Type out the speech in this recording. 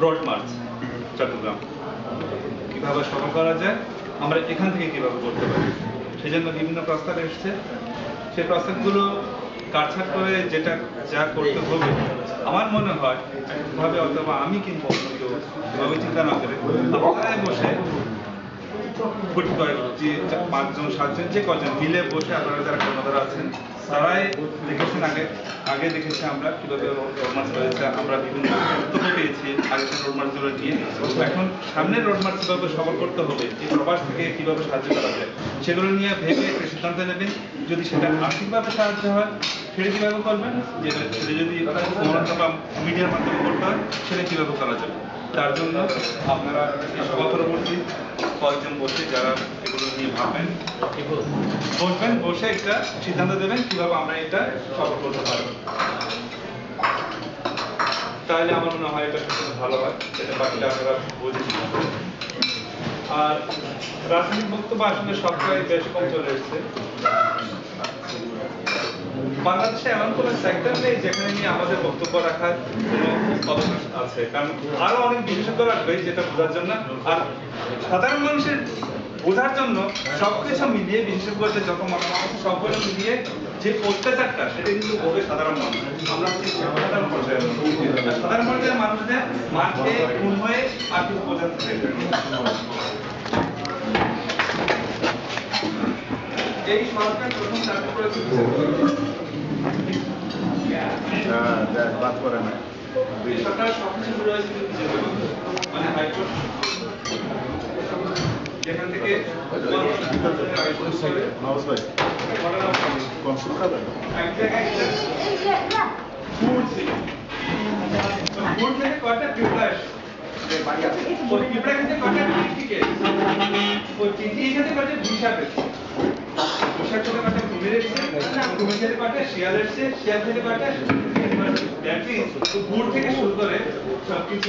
Road March Chittagong কিভাবে সফল করা যায়, আমরা এখান থেকে কিভাবে করতে পারি, সেই জন্য বিভিন্ন প্রস্তাব এসছে। সেই প্রস্তাবগুলো কাটছাট করে যেটা যা করতে হবে আমার মনে হয় ভাবে, অথবা আমি কিনবো এভাবে চিন্তা না করে আপনারাই বসে পাঁচজন সাতজন যে কজন মিলে বসে আপনারা যারা কর্মধারা আছেন তারাই দেখেছেন, আগে দেখেছি আমরা কিভাবে রোড মার্চ হয়েছে, আমরা বিভিন্ন বক্তব্য পেয়েছি আগের রোড মার্চগুলো নিয়ে। এখন সামনের রোড মার্চ কিভাবে সফল করতে হবে, এই প্রবাস থেকে কিভাবে সাহায্য করা যায় সেগুলো নিয়ে ভেবে একটা সিদ্ধান্ত নেবেন। যদি সেটা আর্থিকভাবে সাহায্য হয় সেটা কীভাবে করবেন, সেটা যদি বা মিডিয়ার মাধ্যমে করতে হয় সেটা কীভাবে করা যাবে। তার জন্য আপনারা এই সভা পরবর্তী কয়েকজন বসে যারা এগুলো নিয়ে ভাববেন বসবেন, বসে একটা সিদ্ধান্ত দেবেন কিভাবে আমরা এটা সফল করতে পারবো। তাহলে আমার মনে হয় এটা ভালো হয়, এটা বাকিটা আপনারা বুঝে। আর রাজনৈতিক বক্তব্য আসলে সবটাই বেশ কম চলে এসছে। বাংলাদেশে এমন কোনো সেক্টর নেই যেখানে নিয়ে আমাদের বক্তব্য রাখার কোনো অবকাশ আছে, কারণ আরো অনেক বিশেষজ্ঞ রাখবে যেটা বোঝার জন্য, আর সাধারণ মানুষের বোঝার জন্য সবকিছু মিলিয়ে বিশেষজ্ঞদের যত মতামত সবগুলো মিলিয়ে যে অত্যাচারটা সেটা কিন্তু হবে সাধারণ মানুষ। আমরা সাধারণ পর্যায়ের মানুষদের মাঠে খুন হয়ে আর কিছু বোঝাতে চাই। এই সরকার প্রথম চাকরি করেছে বাদ করে না, এই সরকার সবকিছু শুরু হয়েছে মানে হাইকোর্ট যেখান থেকে কয়টা পিঁপড়া ওই পিঁপড়া কিন্তু কয়টা পিঠিকে ওই পিঠি এখানে কয়টা ভিসা পেয়েছে, ভিসা থেকে কয়টা কুমির এসছে, কুমির থেকে কয়টা শিয়াল এসছে, শিয়াল থেকে কয়টা গুড় থেকে শুরু করে সবকিছু